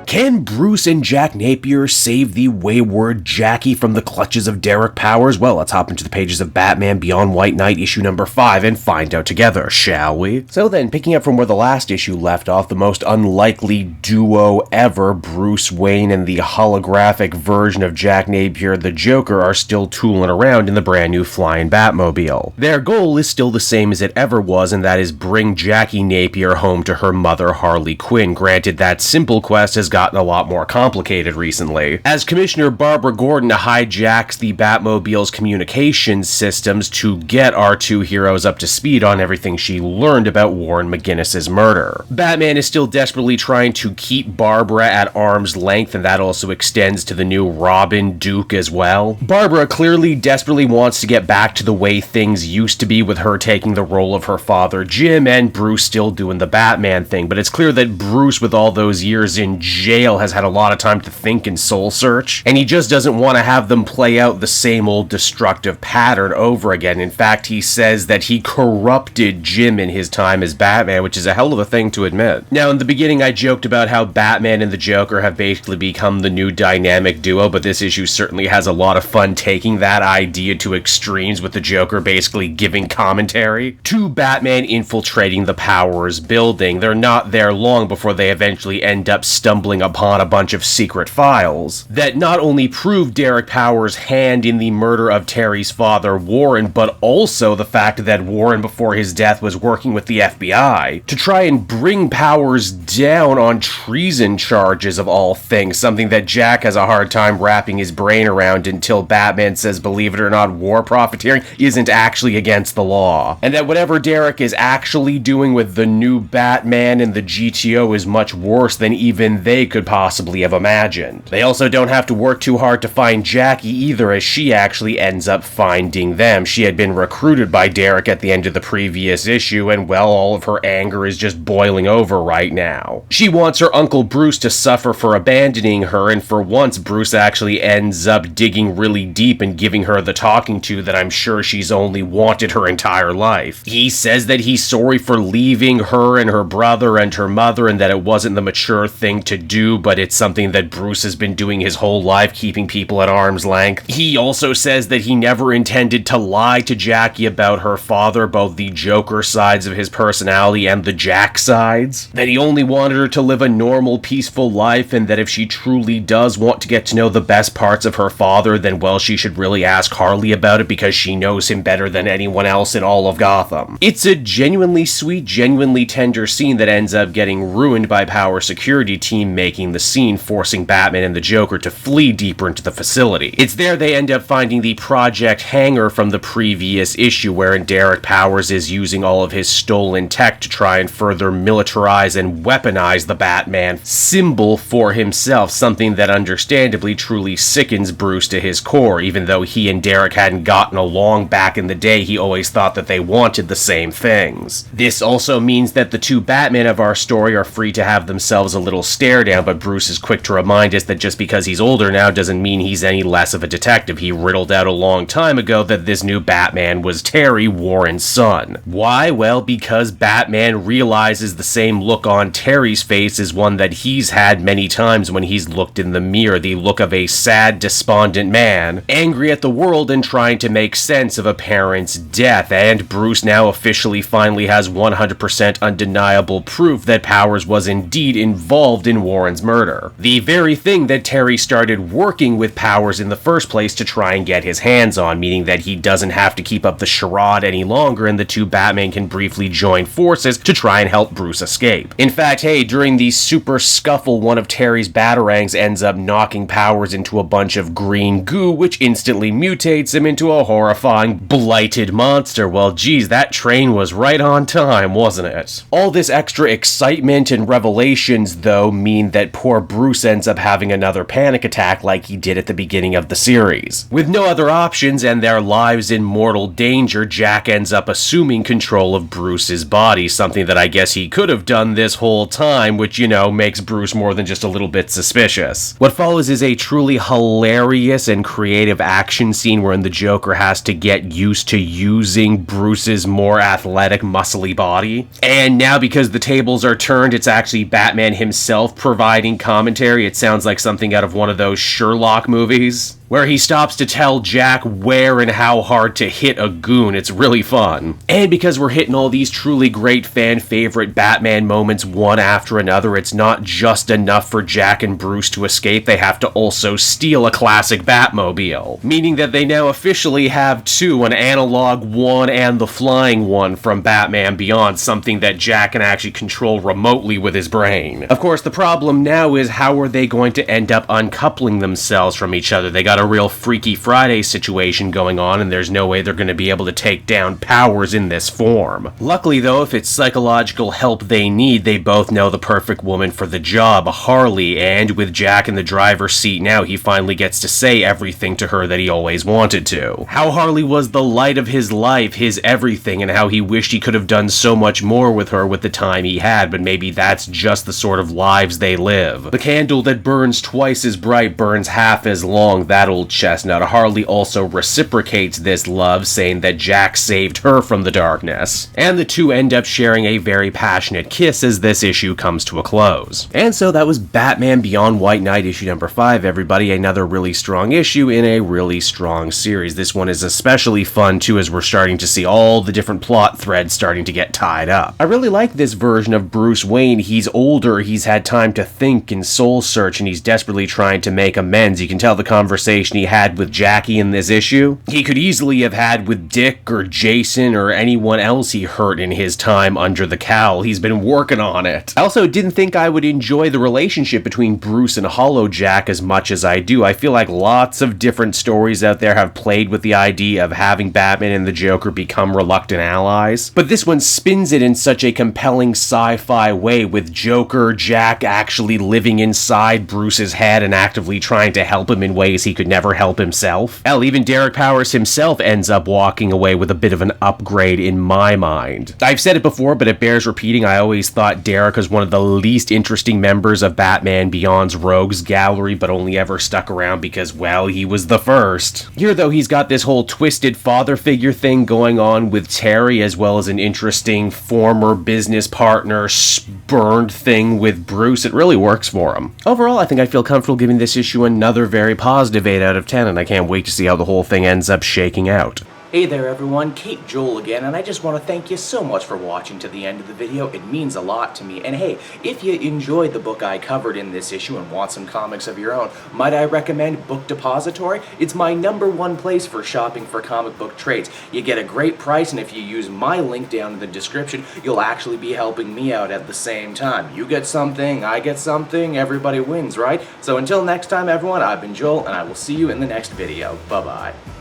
Can Bruce and Jack Napier save the wayward Jackie from the clutches of Derek Powers? Well, let's hop into the pages of Batman Beyond White Knight issue number 5 and find out together, shall we? So then, picking up from where the last issue left off, the most unlikely duo ever, Bruce Wayne and the holographic version of Jack Napier, the Joker, are still tooling around in the brand new flying Batmobile. Their goal is still the same as it ever was, and that is bring Jackie Napier home to her mother, Harley Quinn. Granted, that simple quest has gotten a lot more complicated recently, as Commissioner Barbara Gordon hijacks the Batmobile's communications systems to get our two heroes up to speed on everything she learned about Warren McGinnis's murder. Batman is still desperately trying to keep Barbara at arm's length, and that also extends to the new Robin Duke as well. Barbara clearly desperately wants to get back to the way things used to be, with her taking the role of her father Jim and Bruce still doing the Batman thing, but it's clear that Bruce, with all those years in jail, has had a lot of time to think and soul search, and he just doesn't want to have them play out the same old destructive pattern over again. In fact, he says that he corrupted Jim in his time as Batman, which is a hell of a thing to admit. Now, in the beginning, I joked about how Batman and the Joker have basically become the new dynamic duo, but this issue certainly has a lot of fun taking that idea to extremes, with the Joker basically giving commentary to Batman infiltrating the Powers building. They're not there long before they eventually end up stumbling upon a bunch of secret files that not only prove Derek Powers' hand in the murder of Terry's father, Warren, but also the fact that Warren, before his death, was working with the FBI to try and bring Powers down on treason charges of all things, something that Jack has a hard time wrapping his brain around until Batman says, believe it or not, war profiteering isn't actually against the law, and that whatever Derek is actually doing with the new Batman and the GTO is much worse than even they could possibly have imagined. They also don't have to work too hard to find Jackie either, as she actually ends up finding them. She had been recruited by Derek at the end of the previous issue, and well, all of her anger is just boiling over right now. She wants her Uncle Bruce to suffer for abandoning her, and for once, Bruce actually ends up digging really deep and giving her the talking to that I'm sure she's only wanted her entire life. He says that he's sorry for leaving her and her brother and her mother, and that it wasn't the mature thing to do, but it's something that Bruce has been doing his whole life, keeping people at arm's length. He also says that he never intended to lie to Jackie about her father, both the Joker sides of his personality and the Jack sides. That he only wanted her to live a normal, peaceful life, and that if she truly does want to get to know the best parts of her father, then well, she should really ask Harley about it, because she knows him better than anyone else in all of Gotham. It's a genuinely sweet, genuinely tender scene that ends up getting ruined by Power security team making the scene, forcing Batman and the Joker to flee deeper into the facility. It's there they end up finding the Project Hangar from the previous issue, wherein Derek Powers is using all of his stolen tech to try and further militarize and weaponize the Batman symbol for himself, something that understandably truly sickens Bruce to his core. Even though he and Derek hadn't gotten along back in the day, he always thought that they wanted the same things. This also means that the two Batmen of our story are free to have themselves a little stare down, but Bruce is quick to remind us that just because he's older now doesn't mean he's any less of a detective. He riddled out a long time ago that this new Batman was Terry, Warren's son. Why? Well, because Batman realizes the same look on Terry's face is one that he's had many times when he's looked in the mirror, the look of a sad, despondent man, angry at the world and trying to make sense of a parent's death. And Bruce now officially finally has 100% undeniable proof that Powers was indeed involved in Warren's murder. The very thing that Terry started working with Powers in the first place to try and get his hands on, meaning that he doesn't have to keep up the charade any longer, and the two Batmen can briefly join forces to try and help Bruce escape. In fact, hey, during the super scuffle, one of Terry's batarangs ends up knocking Powers into a bunch of green goo, which instantly mutates him into a horrifying, blighted monster. Well, geez, that train was right on time, wasn't it? All this extra excitement and revelations, though, mean that poor Bruce ends up having another panic attack like he did at the beginning of the series. With no other options and their lives in mortal danger, Jack ends up assuming control of Bruce's body, something that I guess he could have done this whole time, which, you know, makes Bruce more than just a little bit suspicious. What follows is a truly hilarious and creative action scene wherein the Joker has to get used to using Bruce's more athletic, muscly body. And now, because the tables are turned, it's actually Batman himself providing commentary. It sounds like something out of one of those Sherlock movies, where he stops to tell Jack where and how hard to hit a goon. It's really fun. And because we're hitting all these truly great fan-favorite Batman moments one after another, it's not just enough for Jack and Bruce to escape, they have to also steal a classic Batmobile. Meaning that they now officially have two, an analog one and the flying one from Batman Beyond, something that Jack can actually control remotely with his brain. Of course, the problem now is how are they going to end up uncoupling themselves from each other? They got a real Freaky Friday situation going on, and there's no way they're going to be able to take down powers in this form. Luckily, though, if it's psychological help they need, they both know the perfect woman for the job, Harley, and with Jack in the driver's seat now, he finally gets to say everything to her that he always wanted to. How Harley was the light of his life, his everything, and how he wished he could have done so much more with her with the time he had, but maybe that's just the sort of lives they live. The candle that burns twice as bright burns half as long, that old chestnut. Harley also reciprocates this love, saying that Jack saved her from the darkness. And the two end up sharing a very passionate kiss as this issue comes to a close. And so that was Batman Beyond White Knight issue number 5, everybody. Another really strong issue in a really strong series. This one is especially fun too, as we're starting to see all the different plot threads starting to get tied up. I really like this version of Bruce Wayne. He's older, he's had time to think and soul search, and he's desperately trying to make amends. You can tell the conversation he had with Jackie in this issue, he could easily have had with Dick or Jason or anyone else he hurt in his time under the cowl. He's been working on it. I also didn't think I would enjoy the relationship between Bruce and Hollow Jack as much as I do. I feel like lots of different stories out there have played with the idea of having Batman and the Joker become reluctant allies, but this one spins it in such a compelling sci-fi way, with Joker Jack actually living inside Bruce's head and actively trying to help him in ways he could never help himself. Hell, even Derek Powers himself ends up walking away with a bit of an upgrade in my mind. I've said it before, but it bears repeating. I always thought Derek was one of the least interesting members of Batman Beyond's rogues gallery, but only ever stuck around because, well, he was the first. Here, though, he's got this whole twisted father figure thing going on with Terry, as well as an interesting former business partner spurned thing with Bruce. It really works for him. Overall, I think I feel comfortable giving this issue another very positive 8 out of 10, and I can't wait to see how the whole thing ends up shaking out. Hey there everyone, Kate Joel again, and I just want to thank you so much for watching to the end of the video. It means a lot to me. And hey, if you enjoyed the book I covered in this issue and want some comics of your own, might I recommend Book Depository? It's my #1 place for shopping for comic book trades. You get a great price, and if you use my link down in the description, you'll actually be helping me out at the same time. You get something, I get something, everybody wins, right? So until next time everyone, I've been Joel, and I will see you in the next video. Bye-bye.